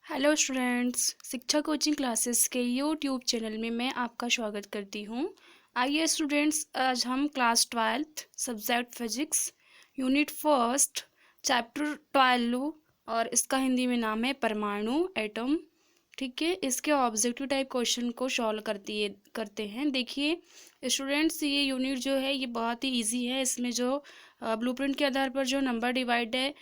Hello students, शिक्षा coaching classes के YouTube channel में मैं आपका स्वागत करती हूँ। आइए स्टूडेंट्स, आज हम class 12th subject physics unit first chapter 12 और इसका हिंदी में नाम है परमाणु एटम। ठीक है, इसके ऑब्जेक्टिव टाइप क्वेश्चन को सॉल्व करते हैं। देखिए स्टूडेंट्स, ये यूनिट जो है ये बहुत ही इजी है। इसमें जो ब्लूप्रिंट के आधार पर जो नंबर डिवाइड है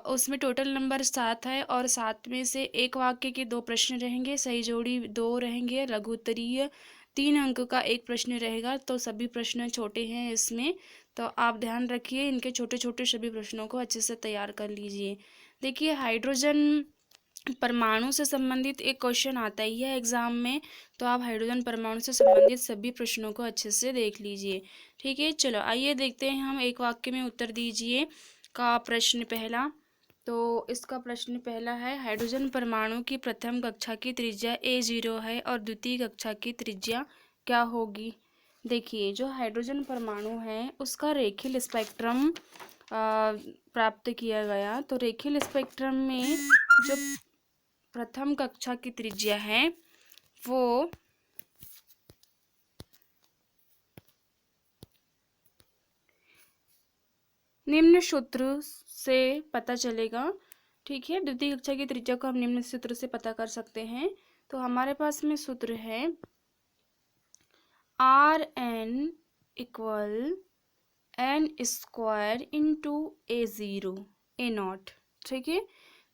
उसमें टोटल नंबर 7 है और 7 में से एक वाक्य के 2 प्रश्न रहेंगे, सही जोड़ी 2 रहेंगे, लघु उत्तरीय 3 अंक का एक प्रश्न रहेगा। तो सभी प्रश्न छोटे हैं इसमें, तो आप ध्यान रखिए, इनके छोटे छोटे सभी प्रश्नों को अच्छे से तैयार कर लीजिए। देखिए हाइड्रोजन परमाणु से संबंधित एक क्वेश्चन आता ही है एग्जाम में, तो आप हाइड्रोजन परमाणु से संबंधित सभी प्रश्नों को अच्छे से देख लीजिए। ठीक है, चलो आइए देखते हैं हम। एक वाक्य में उत्तर दीजिए का प्रश्न पहला। तो इसका प्रश्न पहला है, हाइड्रोजन परमाणु की प्रथम कक्षा की त्रिज्या A0 है और द्वितीय कक्षा की त्रिज्या क्या होगी। देखिए जो हाइड्रोजन परमाणु है उसका रेखीय स्पेक्ट्रम प्राप्त किया गया। तो रेखीय स्पेक्ट्रम में जो प्रथम कक्षा की त्रिज्या है वो निम्न सूत्र से पता चलेगा। ठीक है, द्वितीय कक्षा की त्रिज्या को हम निम्न सूत्र से पता कर सकते हैं। तो हमारे पास में सूत्र है Rn equal n square into A0 A0। ठीक है,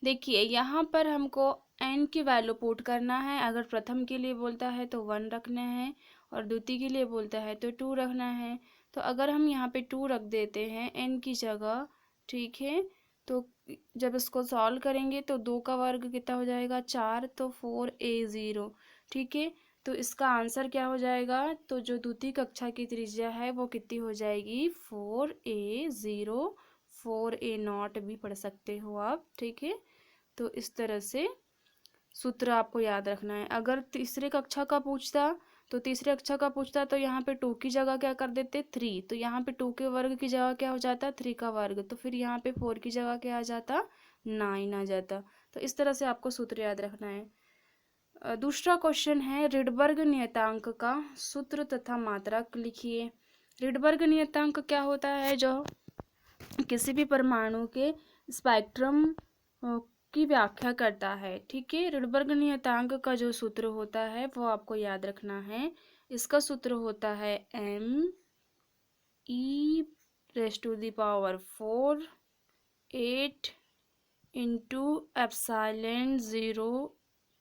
देखिए यहाँ पर हमको n की वैल्यू पुट करना है। अगर प्रथम के लिए बोलता है तो 1 रखना है और द्वितीय के लिए बोलता है तो 2 रखना है। तो अगर हम यहाँ पे 2 रख देते हैं n की जगह, ठीक है, तो जब इसको सॉल्व करेंगे तो 2 का वर्ग कितना हो जाएगा 4, तो 4A0। ठीक है, तो इसका आंसर क्या हो जाएगा, तो जो द्वितीय कक्षा की त्रिज्या है वो कितनी हो जाएगी 4A0, 4A0 भी पढ़ सकते हो आप। ठीक है, तो इस तरह से सूत्र आपको याद रखना है। अगर तीसरे कक्षा का पूछता तो यहाँ पे 2 की जगह क्या कर देते 3, तो यहाँ पे 2 के वर्ग की जगह क्या हो जाता 3 का वर्ग, तो फिर यहाँ पे 4 की जगह क्या आ जाता 9 आ जाता। तो इस तरह से आपको सूत्र याद रखना है। दूसरा क्वेश्चन है, रिडबर्ग नियतांक का सूत्र तथा मात्रक लिखिए। रिडबर्ग नियतांक क्या होता है, जो किसी भी परमाणु के स्पेक्ट्रम की व्याख्या करता है। ठीक है, रिडबर्ग नियतांक का जो सूत्र होता है वो आपको याद रखना है। इसका सूत्र होता है me⁴ 8 into epsilon 0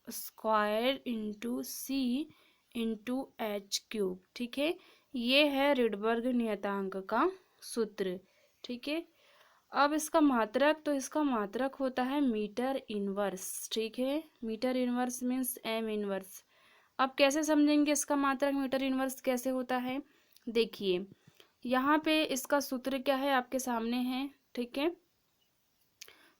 square into c into h³। ठीक है, ये है रिडबर्ग नियतांक का सूत्र। ठीक है, अब इसका मात्रक, तो इसका मात्रक होता है मीटर इनवर्स। ठीक है, metre inverse means m inverse. अब कैसे समझेंगे इसका मात्रक मीटर इनवर्स कैसे होता है, देखिए यहाँ पे इसका सूत्र क्या है आपके सामने है। ठीक है,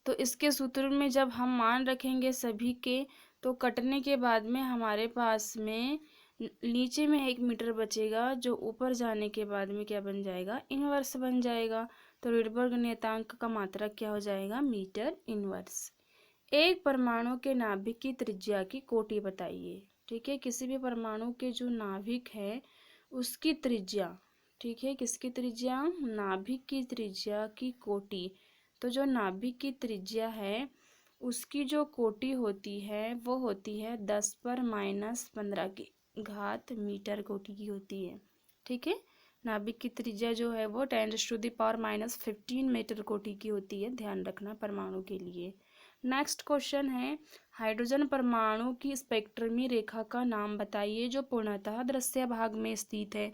तो इसके सूत्र में जब हम मान रखेंगे सभी के, तो कटने के बाद में हमारे पास में नीचे में 1 मीटर बचेगा, जो ऊपर जाने के बाद में क्या बन जाएगा इनवर्स बन जाएगा। तो रिडबर्ग नियतांक का मात्रक क्या हो जाएगा मीटर इनवर्स। एक परमाणु के नाभिक की त्रिज्या की कोटि बताइए। ठीक है, किसी भी परमाणु के जो नाभिक है उसकी त्रिज्या, ठीक है, किसकी त्रिज्या नाभिक की त्रिज्या की कोटि। तो जो नाभिक की त्रिज्या है उसकी जो कोटि होती है वो होती है 10⁻⁻15 की घात मीटर कोटि की होती है। ठीक है, नाभिक की त्रिज्या जो है वो 10⁻⁻15 मीटर कोटि की होती है, ध्यान रखना परमाणु के लिए। नेक्स्ट क्वेश्चन है, हाइड्रोजन परमाणु की स्पेक्ट्रमी रेखा का नाम बताइए जो पूर्णतः दृश्य भाग में स्थित है।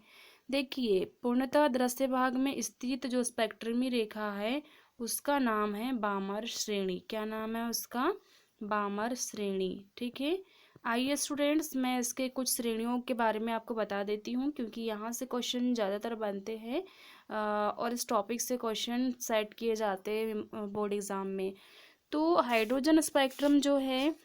देखिए पूर्णतः दृश्य भाग में स्थित जो स्पेक्ट्रमी रेखा है उसका नाम है बामर श्रेणी। क्या नाम है उसका, बामर श्रेणी। ठीक है, आइए स्टूडेंट्स, मैं इसके कुछ श्रेणियों के बारे में आपको बता देती हूँ, क्योंकि यहाँ से क्वेश्चन ज़्यादातर बनते हैं और इस टॉपिक से क्वेश्चन सेट किए जाते हैं बोर्ड एग्ज़ाम में। तो हाइड्रोजन स्पेक्ट्रम जो है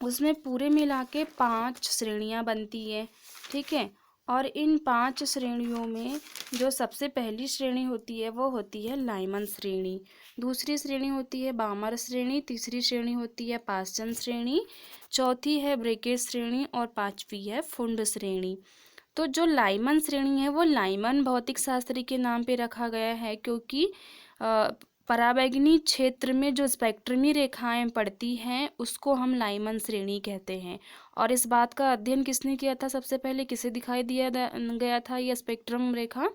उसमें पूरे मिला के 5 श्रेणियाँ बनती है। ठीक है, और इन 5 श्रेणियों में जो सबसे पहली श्रेणी होती है वो होती है लाइमन श्रेणी, दूसरी श्रेणी होती है बामर श्रेणी, तीसरी श्रेणी होती है पाश्चन श्रेणी, चौथी है ब्रैकेट श्रेणी और पांचवी है फुंड श्रेणी। तो जो लाइमन श्रेणी है वो लाइमन भौतिक शास्त्री के नाम पे रखा गया है, क्योंकि पराबैंगनी क्षेत्र में जो स्पेक्ट्रमी रेखाएं पड़ती हैं उसको हम लाइमन श्रेणी कहते हैं। और इस बात का अध्ययन किसने किया था, सबसे पहले किसे दिखाई दिया गया था यह स्पेक्ट्रम रेखा,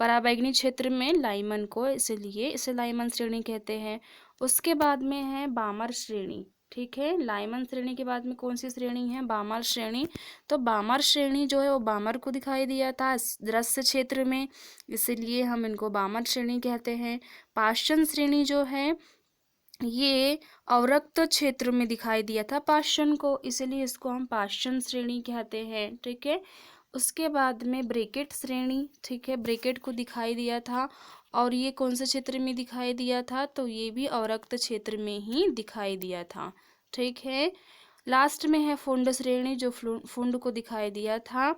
पराबैंगनी क्षेत्र में लाइमन को, इसलिए इसे लाइमन श्रेणी कहते हैं। उसके बाद में है बामर श्रेणी। ठीक है, लाइमन श्रेणी के बाद में कौन सी श्रेणी है, बामर श्रेणी। तो बामर श्रेणी जो है वो बामर को दिखाई दिया था दृश्य क्षेत्र में, इसलिए हम इनको बामर श्रेणी कहते हैं। पाश्चन श्रेणी जो है ये अवरक्त क्षेत्र में दिखाई दिया था पाश्चन को, इसलिए इसको हम पाश्चन श्रेणी कहते हैं। ठीक है, उसके बाद में ब्रैकेट श्रेणी। ठीक है, ब्रैकेट को दिखाई दिया था और ये कौन से क्षेत्र में दिखाई दिया था, तो ये भी अवरक्त क्षेत्र में ही दिखाई दिया था। ठीक है, लास्ट में है फुंड श्रेणी जो फुंड को दिखाई दिया था,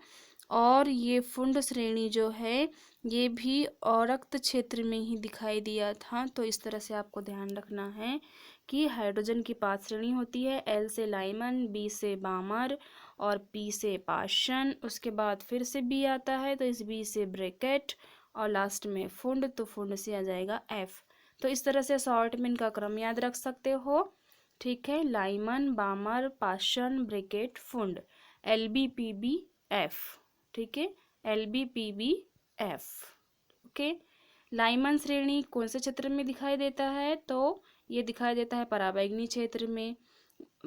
और ये फुंड श्रेणी जो है ये भी अवरक्त क्षेत्र में ही दिखाई दिया था। तो इस तरह से आपको ध्यान रखना है कि हाइड्रोजन की 5 श्रेणी होती है, एल से लाइमन, बी से बामर और पी से पाश्चन, उसके बाद फिर से बी आता है तो इस बी से ब्रैकेट और लास्ट में फुंड, तो फुंड से आ जाएगा एफ। तो इस तरह से शॉर्ट में इनका क्रम याद रख सकते हो। ठीक है, Lyman, Balmer, Paschen, Brackett, Pfund, L B P B F. ठीक है, L B P B F. Okay, Lyman श्रेणी कौन से क्षेत्र में दिखाई देता है, तो ये दिखाई देता है पराबैंगनी क्षेत्र में,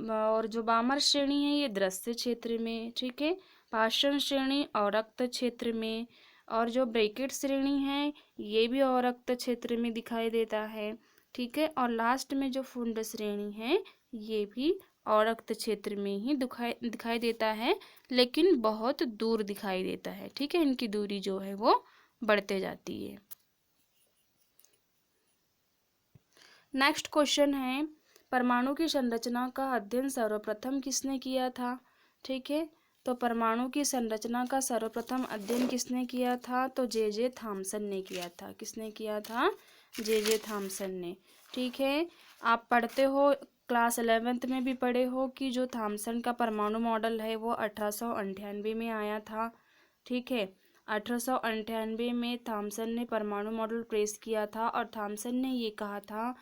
और जो बामर श्रेणी है ये दृश्य क्षेत्र में। ठीक है, पाश्चन श्रेणी अवरक्त क्षेत्र में, और जो ब्रैकेट श्रेणी है ये भी अवरक्त क्षेत्र में दिखाई देता है। ठीक है, और लास्ट में जो फुंड श्रेणी है ये भी अवरक्त क्षेत्र में ही दिखाई देता है, लेकिन बहुत दूर दिखाई देता है। ठीक है, इनकी दूरी जो है वो बढ़ते जाती है। नेक्स्ट क्वेश्चन है, परमाणु की संरचना का अध्ययन सर्वप्रथम किसने किया था। ठीक है, तो परमाणु की संरचना का सर्वप्रथम अध्ययन किसने किया था, तो जे थॉमसन ने किया था। किसने किया था, जे थॉमसन ने। ठीक है, आप पढ़ते हो क्लास 11th में भी पढ़े हो कि जो थॉमसन का परमाणु मॉडल है वो 1898 में आया था। ठीक है, 1898 में थॉमसन ने परमाणु मॉडल पेश किया था, और थॉमसन ने ये कहा था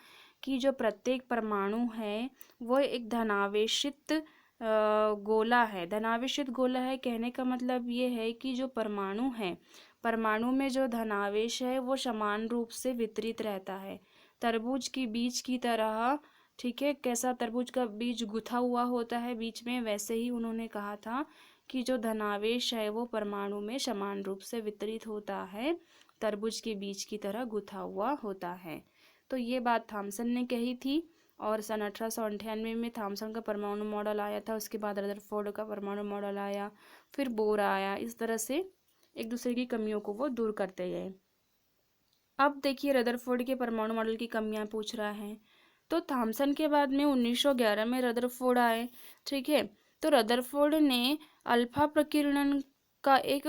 कि जो प्रत्येक परमाणु है वो एक धनावेशित गोला है। धनावेशित गोला है कहने का मतलब ये है कि जो परमाणु है, परमाणु में जो धनावेश है वो समान रूप से वितरित रहता है, तरबूज की बीज की तरह। ठीक है, कैसा तरबूज का बीज गुथा हुआ होता है बीच में, वैसे ही उन्होंने कहा था कि जो धनावेश है वो परमाणु में समान रूप से वितरित होता है, तरबूज के बीज की तरह गुथा हुआ होता है। तो ये बात थॉमसन ने कही थी, और सन 1898 में थॉमसन का परमाणु मॉडल आया था। उसके बाद रदरफोर्ड का परमाणु मॉडल आया, फिर बोर आया। इस तरह से एक दूसरे की कमियों को वो दूर करते गए। अब देखिए रदरफोर्ड के परमाणु मॉडल की कमियां पूछ रहा है, तो थॉमसन के बाद में 1911 में रदरफोर्ड आए। ठीक है, तो रदरफोर्ड ने अल्फा प्रकीर्णन का एक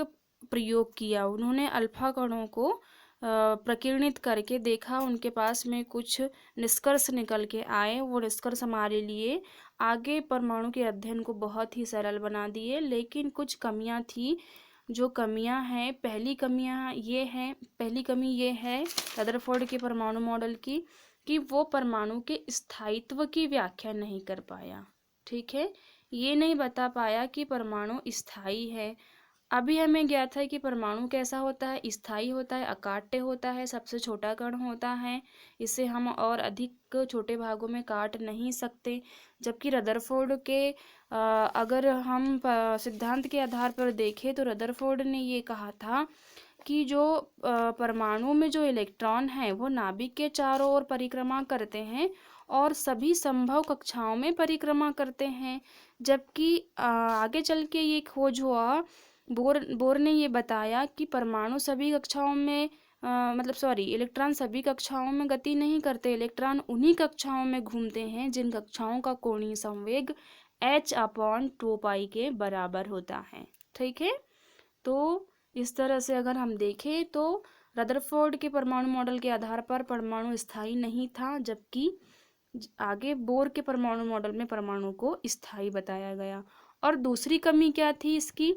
प्रयोग किया। उन्होंने अल्फा कणों को प्रकीर्णित करके देखा, उनके पास में कुछ निष्कर्ष निकल के आए। वो निष्कर्ष हमारे लिए आगे परमाणु के अध्ययन को बहुत ही सरल बना दिए, लेकिन कुछ कमियां थी। जो कमियां हैं, पहली कमी ये है रदरफोर्ड के परमाणु मॉडल की, कि वो परमाणु के स्थायित्व की व्याख्या नहीं कर पाया। ठीक है, ये नहीं बता पाया कि परमाणु स्थायी है। अभी हमें ज्ञात है कि परमाणु कैसा होता है, स्थायी होता है, अकाट्य होता है, सबसे छोटा कण होता है, इसे हम और अधिक छोटे भागों में काट नहीं सकते। जबकि रदरफोर्ड के अगर हम सिद्धांत के आधार पर देखें तो रदरफोर्ड ने ये कहा था कि जो परमाणु में जो इलेक्ट्रॉन है वो नाभिक के चारों ओर परिक्रमा करते हैं और सभी संभव कक्षाओं में परिक्रमा करते हैं। जबकि आगे चल के ये खोज हुआ, बोर ने ये बताया कि परमाणु सभी कक्षाओं में इलेक्ट्रॉन सभी कक्षाओं में गति नहीं करते। इलेक्ट्रॉन उन्हीं कक्षाओं में घूमते हैं जिन कक्षाओं का कोणीय संवेग h/2π के बराबर होता है। ठीक है, तो इस तरह से अगर हम देखें तो रदरफोर्ड के परमाणु मॉडल के आधार पर परमाणु स्थायी नहीं था, जबकि आगे बोर के परमाणु मॉडल में परमाणु को स्थायी बताया गया। और दूसरी कमी क्या थी इसकी,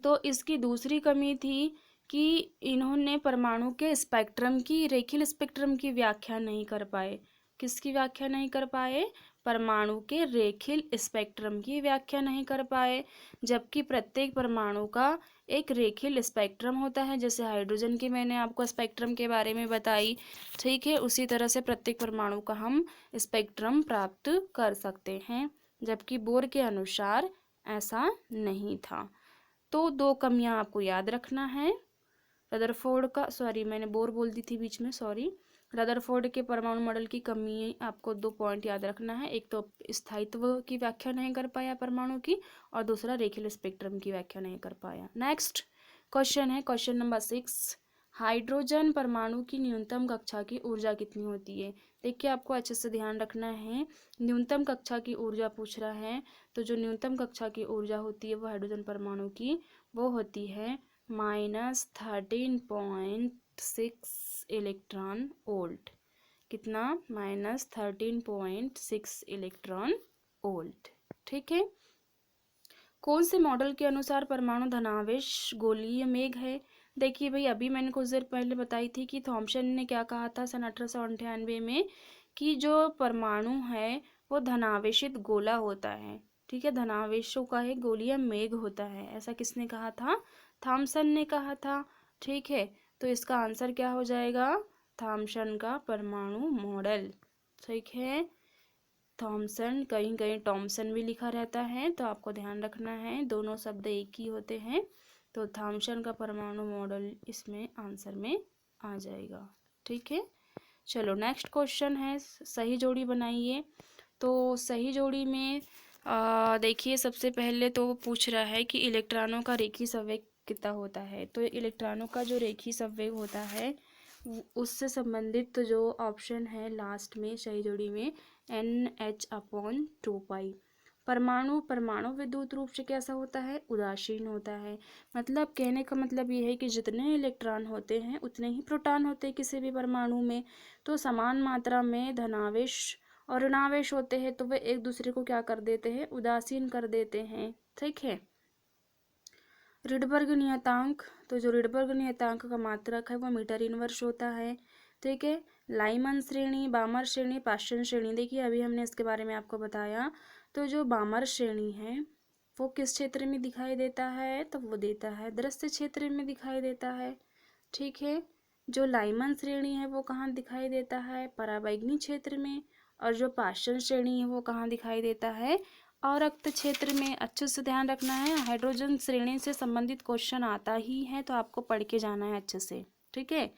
तो इसकी दूसरी कमी थी कि इन्होंने परमाणु के स्पेक्ट्रम की, रेखीय स्पेक्ट्रम की व्याख्या नहीं कर पाए। किसकी व्याख्या नहीं कर पाए? परमाणु के रेखीय स्पेक्ट्रम की व्याख्या नहीं कर पाए। जबकि प्रत्येक परमाणु का एक रेखीय स्पेक्ट्रम होता है, जैसे हाइड्रोजन की मैंने आपको स्पेक्ट्रम के बारे में बताई, ठीक है। उसी तरह से प्रत्येक परमाणु का हम स्पेक्ट्रम प्राप्त कर सकते हैं, जबकि बोर के अनुसार ऐसा नहीं था। तो दो कमियां आपको याद रखना है। रदरफोर्ड का, सॉरी मैंने बोर बोल दी थी बीच में, सॉरी। रदरफोर्ड के परमाणु मॉडल की कमी आपको 2 पॉइंट याद रखना है। एक तो स्थायित्व की व्याख्या नहीं कर पाया परमाणु की, और दूसरा रेखीय स्पेक्ट्रम की व्याख्या नहीं कर पाया। नेक्स्ट क्वेश्चन है क्वेश्चन नंबर 6। हाइड्रोजन परमाणु की न्यूनतम कक्षा की ऊर्जा कितनी होती है? देखिए आपको अच्छे से ध्यान रखना है, न्यूनतम कक्षा की ऊर्जा पूछ रहा है। तो जो न्यूनतम कक्षा की ऊर्जा होती है वो हाइड्रोजन परमाणु की वो होती है -13.6 इलेक्ट्रॉन वोल्ट। कितना? -13.6 इलेक्ट्रॉन वोल्ट, ठीक है। कौन से मॉडल के अनुसार परमाणु धनावेश गोलीय मेघ है? देखिए भाई, अभी मैंने कुछ देर पहले बताई थी कि थॉमसन ने क्या कहा था सन 1898 में, कि जो परमाणु है वो धनावेशित गोला होता है, ठीक है, धनावेशों का एक गोलीय मेघ होता है। ऐसा किसने कहा था? थॉमसन ने कहा था, ठीक है। तो इसका आंसर क्या हो जाएगा? थॉमसन का परमाणु मॉडल, ठीक है। थॉमसन, कहीं कहीं टॉमसन भी लिखा रहता है, तो आपको ध्यान रखना है, दोनों शब्द एक ही होते हैं। तो थॉमसन का परमाणु मॉडल इसमें आंसर में आ जाएगा, ठीक है। चलो नेक्स्ट क्वेश्चन है, सही जोड़ी बनाइए। तो सही जोड़ी में देखिए सबसे पहले तो वो पूछ रहा है कि इलेक्ट्रॉनों का रेखीय संवेग कितना होता है। तो इलेक्ट्रॉनों का जो रेखीय संवेग होता है उससे संबंधित जो ऑप्शन है लास्ट में सही जोड़ी में NH/2π। परमाणु विद्युत रूप से कैसा होता है? उदासीन होता है। मतलब कहने का मतलब ये है कि जितने इलेक्ट्रॉन होते हैं उतने ही प्रोटॉन होते हैं किसी भी परमाणु में। तो समान मात्रा में धनावेश और ऋणावेश होते हैं, तो वे एक दूसरे को क्या कर देते हैं? उदासीन कर देते हैं, ठीक है। रिडबर्ग नियतांक, तो जो रिडबर्ग नियतांक का मात्रक है वो मीटर इनवर्स होता है, ठीक है। लाइमन श्रेणी, बामर श्रेणी, पाश्चन श्रेणी, देखिए अभी हमने इसके बारे में आपको बताया। तो जो बामर श्रेणी है वो किस क्षेत्र में दिखाई देता है? तो वो देता है दृश्य क्षेत्र में दिखाई देता है, ठीक है। जो लाइमन श्रेणी है वो कहाँ दिखाई देता है? पराबैंगनी क्षेत्र में। और जो पाश्चन श्रेणी है वो कहाँ दिखाई देता है? अवरक्त क्षेत्र में। अच्छे से ध्यान रखना है, हाइड्रोजन श्रेणी से संबंधित क्वेश्चन आता ही है, तो आपको पढ़ के जाना है अच्छे से, ठीक है।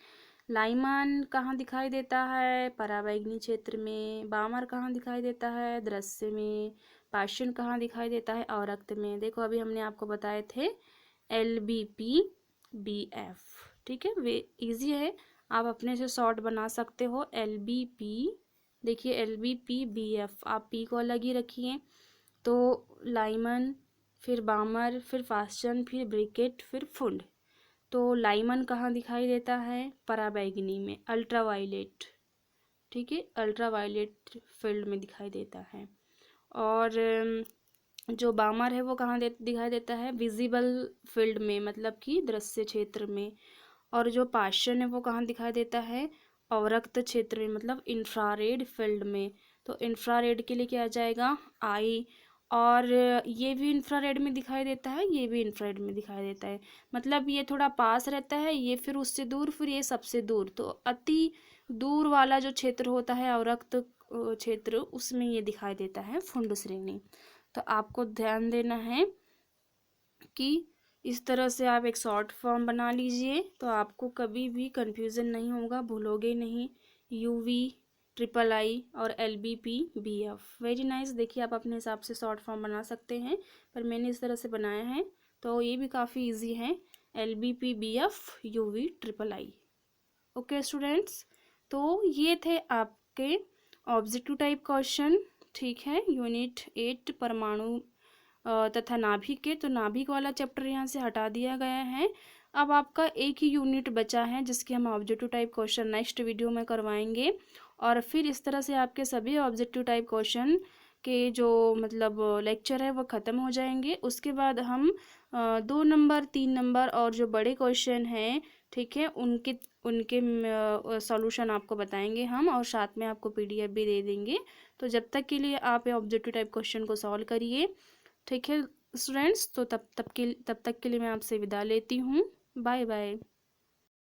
लाइमन कहाँ दिखाई देता है? पराबैंगनी क्षेत्र में। बामर कहाँ दिखाई देता है? दृश्य में। पाश्चन कहाँ दिखाई देता है? अवरक्त में। देखो अभी हमने आपको बताए थे LBP-BF, ठीक है। वे इजी है, आप अपने से शॉर्ट बना सकते हो। LBP, देखिए LBP-BF, आप पी को अलग ही रखिए। तो लाइमन, फिर बामर, फिर पाश्चन, फिर ब्रिकेट, फिर फुंड। तो लाइमन कहाँ दिखाई देता है? पराबैंगनी में, अल्ट्रावायलेट, ठीक है, अल्ट्रावायलेट फील्ड में दिखाई देता है। और जो बामर है वो कहाँ दिखाई देता है? विजिबल फील्ड में, मतलब कि दृश्य क्षेत्र में। और जो पाश्चन है वो कहाँ दिखाई देता है? अवरक्त क्षेत्र में, मतलब इंफ्रारेड फील्ड में। तो इंफ्रारेड के लिए क्या आ जाएगा? आई। और ये भी इंफ्रारेड में दिखाई देता है, ये भी इंफ्रारेड में दिखाई देता है। मतलब ये थोड़ा पास रहता है, ये फिर उससे दूर, फिर ये सबसे दूर। तो अति दूर वाला जो क्षेत्र होता है अवरक्त क्षेत्र, उसमें ये दिखाई देता है फुंड श्रेणी। तो आपको ध्यान देना है कि इस तरह से आप एक शॉर्ट फॉर्म बना लीजिए, तो आपको कभी भी कंफ्यूजन नहीं होगा, भूलोगे नहीं। UV, III और LBP-BF, वेरी नाइस। देखिए आप अपने हिसाब से शॉर्ट फॉर्म बना सकते हैं, पर मैंने इस तरह से बनाया है, तो ये भी काफ़ी इजी है। LBP-BF, UV, III। Okay students, तो ये थे आपके ऑब्जेक्टिव टाइप क्वेश्चन, ठीक है। यूनिट 8 परमाणु तथा नाभिक के, तो नाभिक वाला चैप्टर यहाँ से हटा दिया गया है। अब आपका एक ही यूनिट बचा है जिसके हम objective type question next video में करवाएंगे। और फिर इस तरह से आपके सभी ऑब्जेक्टिव टाइप क्वेश्चन के जो मतलब लेक्चर है वो ख़त्म हो जाएंगे। उसके बाद हम 2 नंबर 3 नंबर और जो बड़े क्वेश्चन हैं, ठीक है, उनके उनके सॉल्यूशन आपको बताएंगे हम, और साथ में आपको पीडीएफ भी दे देंगे। तो जब तक के लिए आप ये ऑब्जेक्टिव टाइप क्वेश्चन को सॉल्व करिए, ठीक है स्टूडेंट्स। तो तब तक के लिए मैं आपसे विदा लेती हूँ। Bye bye.